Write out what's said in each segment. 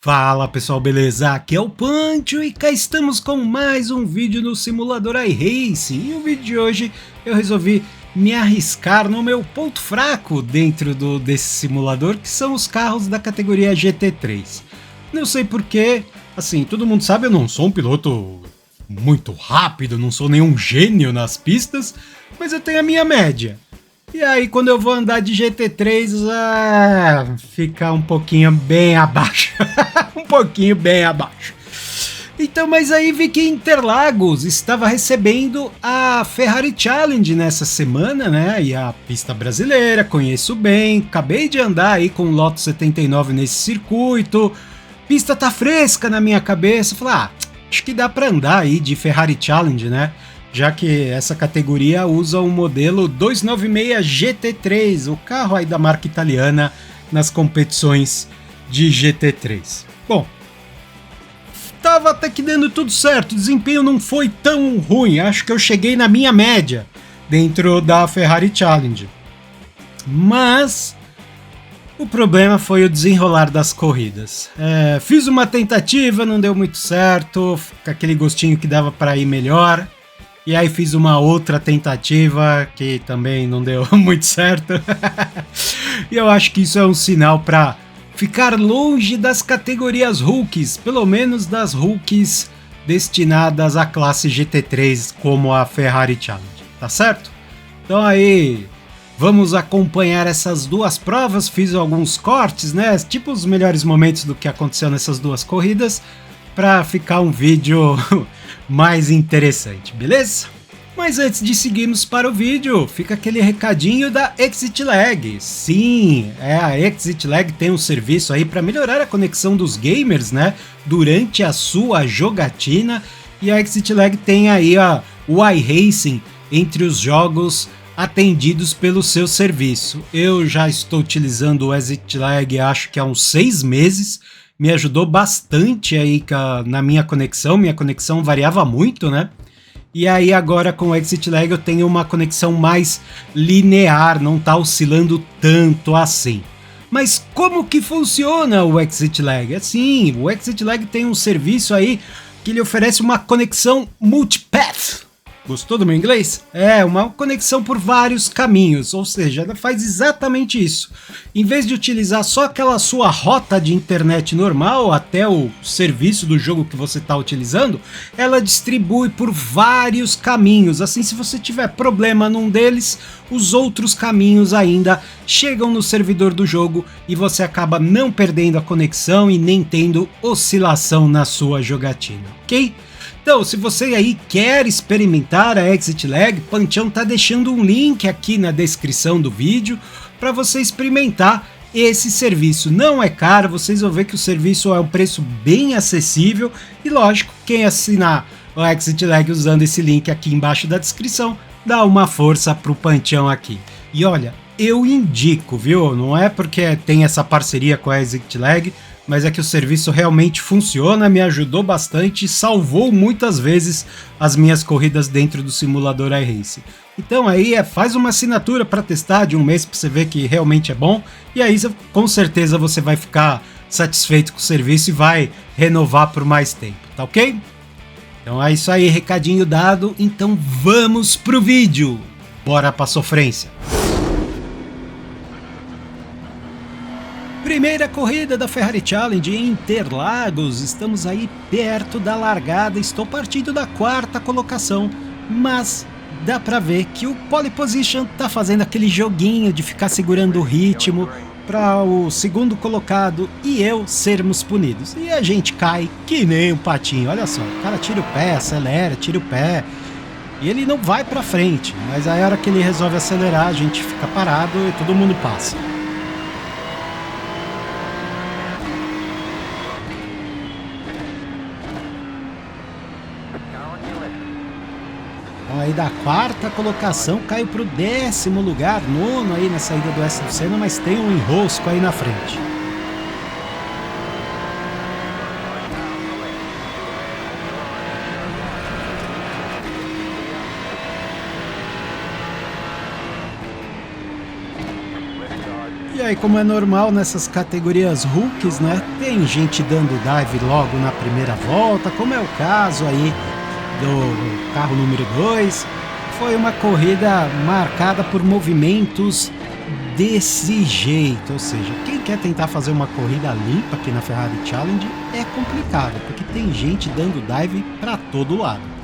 Fala pessoal, beleza? Aqui é o Pancho e cá estamos com mais um vídeo no simulador iRacing. E o vídeo de hoje eu resolvi me arriscar no meu ponto fraco dentro desse simulador, que são os carros da categoria GT3. Não sei porquê, assim, todo mundo sabe, eu não sou um piloto muito rápido, não sou nenhum gênio nas pistas, mas eu tenho a minha média. E aí quando eu vou andar de GT3, fica um pouquinho bem abaixo. Um pouquinho bem abaixo. Então, mas aí vi que Interlagos estava recebendo a Ferrari Challenge nessa semana, né? E a pista brasileira, conheço bem, acabei de andar aí com o Lotus 79 nesse circuito. Pista tá fresca na minha cabeça, falei, acho que dá para andar aí de Ferrari Challenge, né? Já que essa categoria usa o modelo 296 GT3, o carro aí da marca italiana nas competições de GT3. Bom, tava até que dando tudo certo, o desempenho não foi tão ruim, acho que eu cheguei na minha média dentro da Ferrari Challenge. Mas o problema foi o desenrolar das corridas. Fiz uma tentativa, não deu muito certo, com aquele gostinho que dava para ir melhor. E aí fiz uma outra tentativa que também não deu muito certo. E eu acho que isso é um sinal para ficar longe das categorias rookies, pelo menos das rookies destinadas à classe GT3 como a Ferrari Challenge, tá certo? Então aí vamos acompanhar essas duas provas, fiz alguns cortes, né? Tipo os melhores momentos do que aconteceu nessas duas corridas, para ficar um vídeo mais interessante, beleza? Mas antes de seguirmos para o vídeo, fica aquele recadinho da Exit Lag. Sim, a Exit Lag tem um serviço aí para melhorar a conexão dos gamers, né, durante a sua jogatina, e a Exit Lag tem aí o iRacing entre os jogos atendidos pelo seu serviço. Eu já estou utilizando o Exit Lag acho que há uns 6 meses, me ajudou bastante aí na minha conexão variava muito, né? E aí agora com o Exit Lag eu tenho uma conexão mais linear, não tá oscilando tanto assim. Mas como que funciona o Exit Lag? Assim, o Exit Lag tem um serviço aí que ele oferece uma conexão multipath. Gostou do meu inglês? Uma conexão por vários caminhos, ou seja, ela faz exatamente isso. Em vez de utilizar só aquela sua rota de internet normal até o serviço do jogo que você está utilizando, ela distribui por vários caminhos. Assim, se você tiver problema num deles, os outros caminhos ainda chegam no servidor do jogo e você acaba não perdendo a conexão e nem tendo oscilação na sua jogatina, ok? Então, se você aí quer experimentar a Exit Lag, Panchão tá deixando um link aqui na descrição do vídeo para você experimentar esse serviço. Não é caro, vocês vão ver que o serviço é um preço bem acessível e lógico, quem assinar o Exit Lag usando esse link aqui embaixo da descrição, dá uma força pro Panchão aqui. E olha, eu indico, viu? Não é porque tem essa parceria com a Exit Lag, mas é que o serviço realmente funciona, me ajudou bastante e salvou muitas vezes as minhas corridas dentro do simulador iRacing. Então aí faz uma assinatura para testar de um mês para você ver que realmente é bom, e aí com certeza você vai ficar satisfeito com o serviço e vai renovar por mais tempo, tá ok? Então é isso aí, recadinho dado, então vamos pro vídeo, bora pra sofrência! Primeira corrida da Ferrari Challenge em Interlagos, estamos aí perto da largada, estou partindo da 4ª colocação, mas dá pra ver que o pole position tá fazendo aquele joguinho de ficar segurando o ritmo para o 2º colocado e eu sermos punidos. E a gente cai que nem um patinho, olha só, o cara tira o pé, acelera, tira o pé, e ele não vai pra frente, mas aí a hora que ele resolve acelerar, a gente fica parado e todo mundo passa. Aí da 4ª colocação caiu para o 10º lugar, 9º aí na saída do Ayrton Senna, mas tem um enrosco aí na frente. E aí, como é normal nessas categorias rookies, né? Tem gente dando dive logo na primeira volta, como é o caso aí do carro número 2. Foi uma corrida marcada por movimentos desse jeito, ou seja, quem quer tentar fazer uma corrida limpa aqui na Ferrari Challenge é complicado, porque tem gente dando dive para todo lado.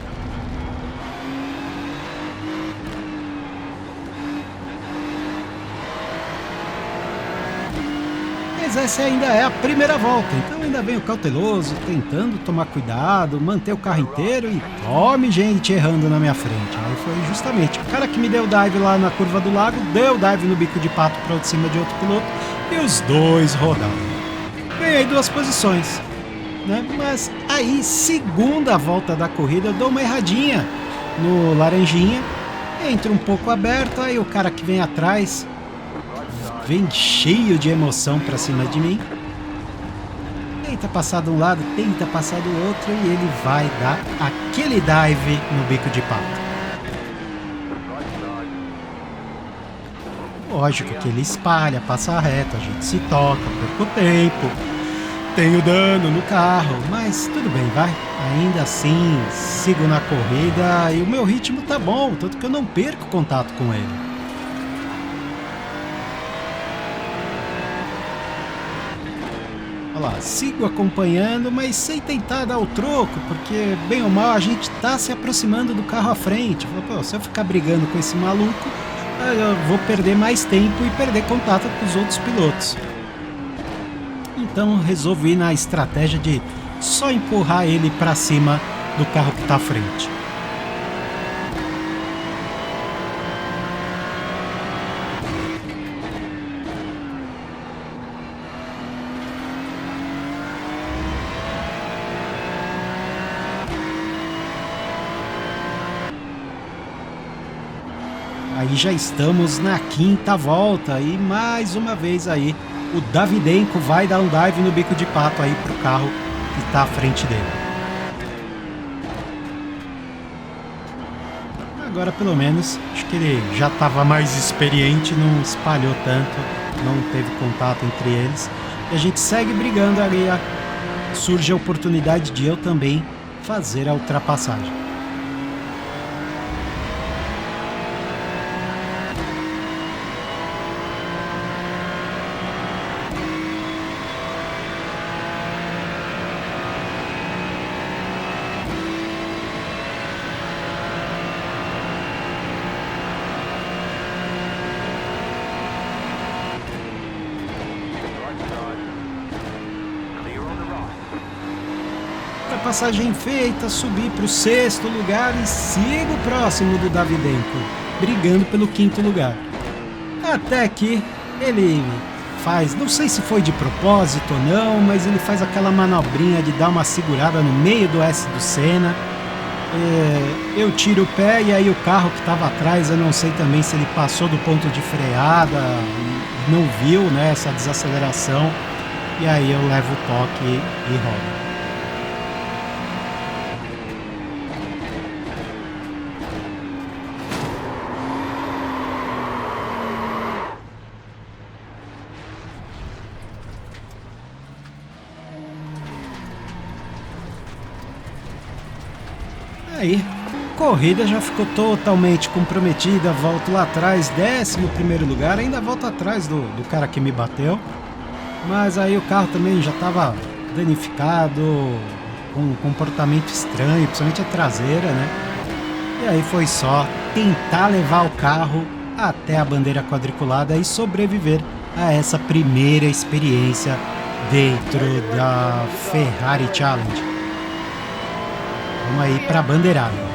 Mas essa ainda é a primeira volta, então ainda vem o cauteloso, tentando tomar cuidado, manter o carro inteiro e tome gente errando na minha frente. Aí foi justamente o cara que me deu dive lá na curva do lago, deu dive no bico de pato para cima de outro piloto e os dois rodaram. Ganhei 2 posições, né? Mas aí, segunda volta da corrida, eu dou uma erradinha no laranjinha, entra um pouco aberto, aí o cara que vem atrás vem cheio de emoção pra cima de mim. Tenta passar de um lado, tenta passar do outro e ele vai dar aquele dive no bico de pato. Lógico que ele espalha, passa reto, a gente se toca, perco tempo, tenho dano no carro, mas tudo bem, vai. Ainda assim, sigo na corrida e o meu ritmo tá bom, tanto que eu não perco contato com ele. Olha lá, sigo acompanhando, mas sem tentar dar o troco, porque bem ou mal a gente tá se aproximando do carro à frente. Pô, se eu ficar brigando com esse maluco, eu vou perder mais tempo e perder contato com os outros pilotos. Então resolvi na estratégia de só empurrar ele para cima do carro que tá à frente. Aí já estamos na quinta volta e mais uma vez aí o Davydenko vai dar um dive no bico de pato aí pro carro que está à frente dele. Agora pelo menos acho que ele já estava mais experiente, não espalhou tanto, não teve contato entre eles. E a gente segue brigando ali, surge a oportunidade de eu também fazer a ultrapassagem. Passagem feita, subi para o 6º lugar e sigo próximo do Davydenko, brigando pelo 5º lugar. Até que ele faz, não sei se foi de propósito ou não, mas ele faz aquela manobrinha de dar uma segurada no meio do S do Senna. Eu tiro o pé e aí o carro que estava atrás, eu não sei também se ele passou do ponto de freada, não viu, né, essa desaceleração, e aí eu levo o toque e rodo. Aí, corrida já ficou totalmente comprometida, volto lá atrás, 11º lugar, ainda volto atrás do cara que me bateu, mas aí o carro também já estava danificado, com um comportamento estranho, principalmente a traseira, né? E aí foi só tentar levar o carro até a bandeira quadriculada e sobreviver a essa primeira experiência dentro da Ferrari Challenge. Vamos aí para a bandeirada.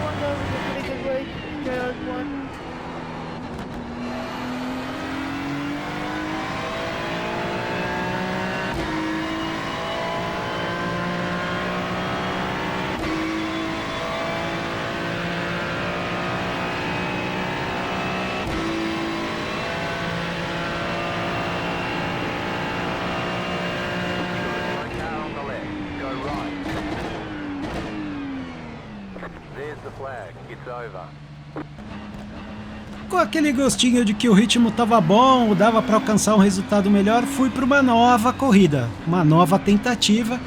Com aquele gostinho de que o ritmo estava bom, dava para alcançar um resultado melhor, fui para uma nova corrida, uma nova tentativa.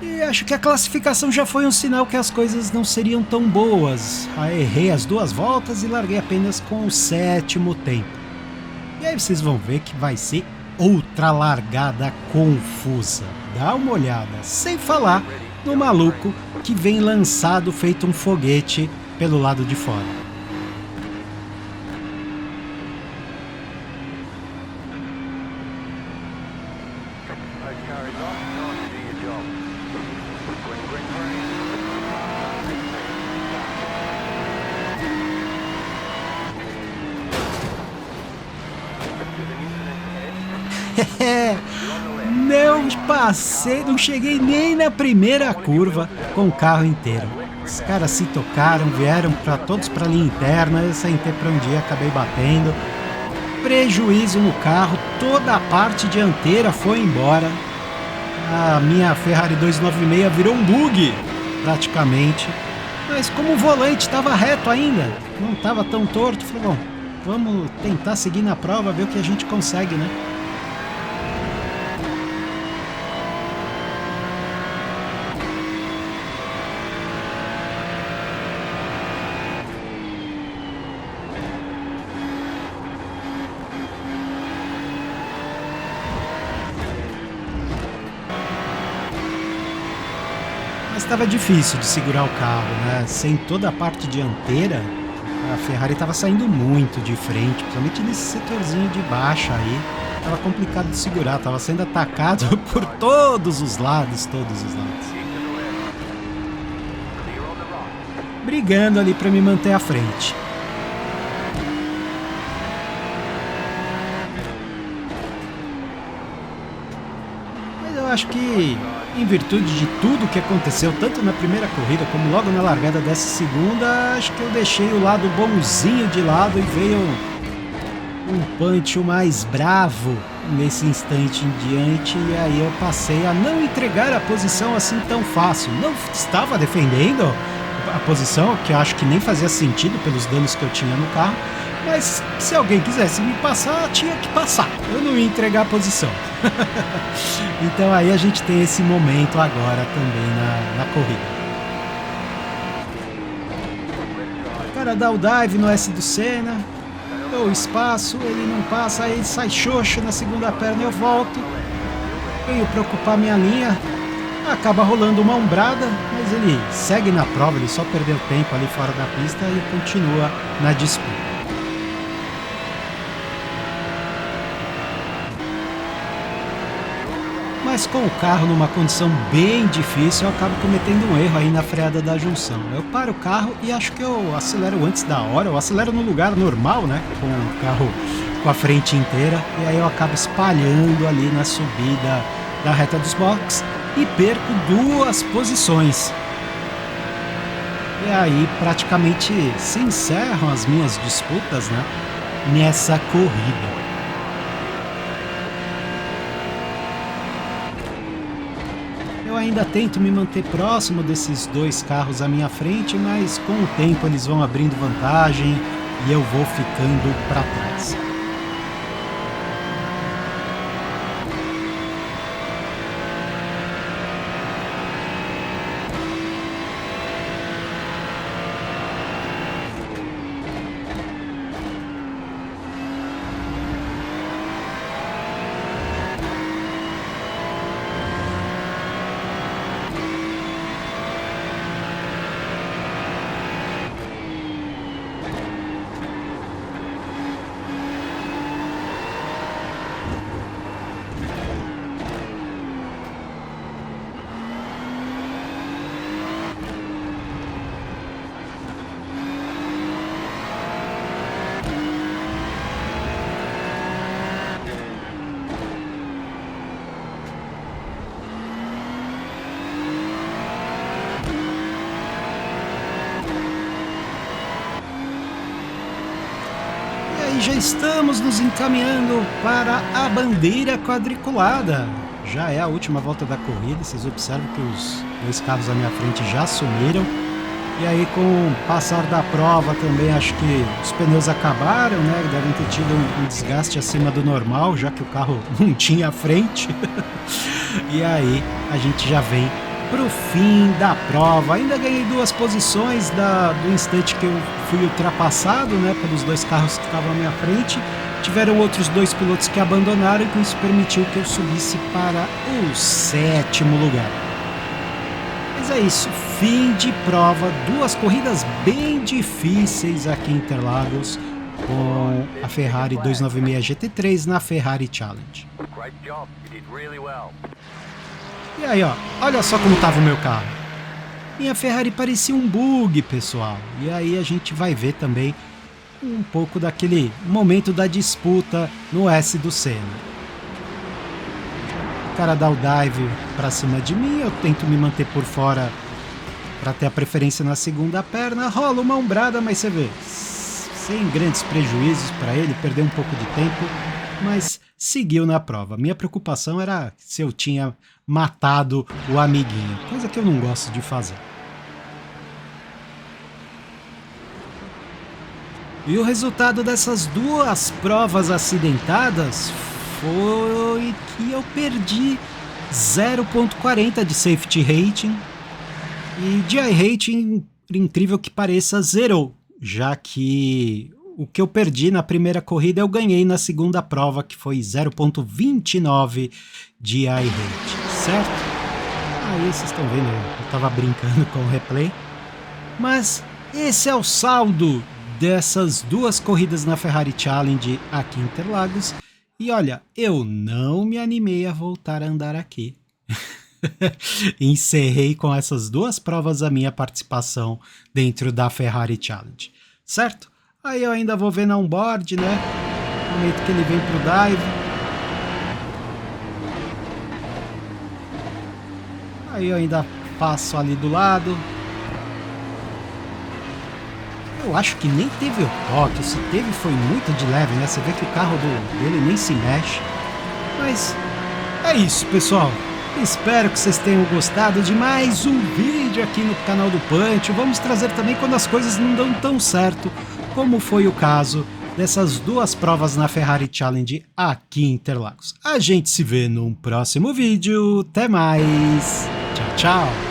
E acho que a classificação já foi um sinal que as coisas não seriam tão boas. Aí errei as 2 voltas e larguei apenas com o 7º tempo. E aí vocês vão ver que vai ser outra largada confusa. Dá uma olhada, sem falar no maluco que vem lançado feito um foguete pelo lado de fora. Não passei, não cheguei nem na primeira curva com o carro inteiro. Os caras se tocaram, vieram todos para a linha interna, eu sentei para um dia, acabei batendo. Prejuízo no carro, toda a parte dianteira foi embora. A minha Ferrari 296 virou um bug, praticamente. Mas como o volante estava reto ainda, não estava tão torto, falei, bom, vamos tentar seguir na prova, ver o que a gente consegue, né? Mas estava difícil de segurar o carro, né? Sem toda a parte dianteira, a Ferrari estava saindo muito de frente, principalmente nesse setorzinho de baixa aí. Estava complicado de segurar, estava sendo atacado por todos os lados, brigando ali para me manter à frente. Mas eu acho que, em virtude de tudo que aconteceu, tanto na primeira corrida como logo na largada dessa segunda, acho que eu deixei o lado bonzinho de lado e veio um punch mais bravo nesse instante em diante, e aí eu passei a não entregar a posição assim tão fácil. Não estava defendendo a posição, que eu acho que nem fazia sentido pelos danos que eu tinha no carro, mas se alguém quisesse me passar, tinha que passar, eu não ia entregar a posição. Então aí a gente tem esse momento agora também na corrida. O cara dá o dive no S do Senna, dou espaço, ele não passa, aí ele sai xoxo na segunda perna, eu volto, venho para ocupar minha linha, acaba rolando uma ombrada, mas ele segue na prova, ele só perdeu tempo ali fora da pista e continua na disputa. Mas com o carro numa condição bem difícil, eu acabo cometendo um erro aí na freada da junção. Eu paro o carro e acho que eu acelero antes da hora, eu acelero no lugar normal, né, com o carro com a frente inteira, e aí eu acabo espalhando ali na subida da reta dos boxes e perco 2 posições. E aí praticamente se encerram as minhas disputas, né, nessa corrida. Eu ainda tento me manter próximo desses 2 carros à minha frente, mas com o tempo eles vão abrindo vantagem e eu vou ficando para trás. E já estamos nos encaminhando para a bandeira quadriculada. Já é a última volta da corrida, vocês observam que os 2 carros à minha frente já sumiram. E aí, com o passar da prova também, acho que os pneus acabaram, né? Devem ter tido um desgaste acima do normal, já que o carro não tinha frente. E aí, a gente já vem pro fim da prova. Ainda ganhei 2 posições do instante que eu fui ultrapassado, né? Pelos 2 carros que estavam à minha frente. Tiveram outros 2 pilotos que abandonaram e com isso permitiu que eu subisse para o 7º lugar. Mas é isso, fim de prova, 2 corridas bem difíceis aqui em Interlagos com a Ferrari 296 GT3 na Ferrari Challenge. E aí, ó, olha só como estava o meu carro. Minha Ferrari parecia um bug, pessoal. E aí a gente vai ver também um pouco daquele momento da disputa no S do Senna. O cara dá o dive pra cima de mim, eu tento me manter por fora para ter a preferência na segunda perna, rola uma ombrada, mas você vê, sem grandes prejuízos para ele, perdeu um pouco de tempo, mas seguiu na prova. Minha preocupação era se eu tinha matado o amiguinho, coisa que eu não gosto de fazer. E o resultado dessas 2 provas acidentadas foi que eu perdi 0.40 de safety rating e de iRating, por incrível que pareça, zerou, já que o que eu perdi na primeira corrida eu ganhei na segunda prova, que foi 0.29 de iRating, certo? Aí vocês estão vendo, eu estava brincando com o replay, mas esse é o saldo dessas 2 corridas na Ferrari Challenge aqui em Interlagos. E olha, eu não me animei a voltar a andar aqui. Encerrei com essas 2 provas a minha participação dentro da Ferrari Challenge, certo? Aí eu ainda vou ver na onboard, né? No momento que ele vem pro dive. Aí eu ainda passo ali do lado. Eu acho que nem teve o toque, se teve foi muito de leve, né? Você vê que o carro dele nem se mexe. Mas é isso, pessoal. Espero que vocês tenham gostado de mais um vídeo aqui no canal do Punch. Vamos trazer também quando as coisas não dão tão certo, como foi o caso dessas 2 provas na Ferrari Challenge aqui em Interlagos. A gente se vê num próximo vídeo. Até mais. Tchau, tchau.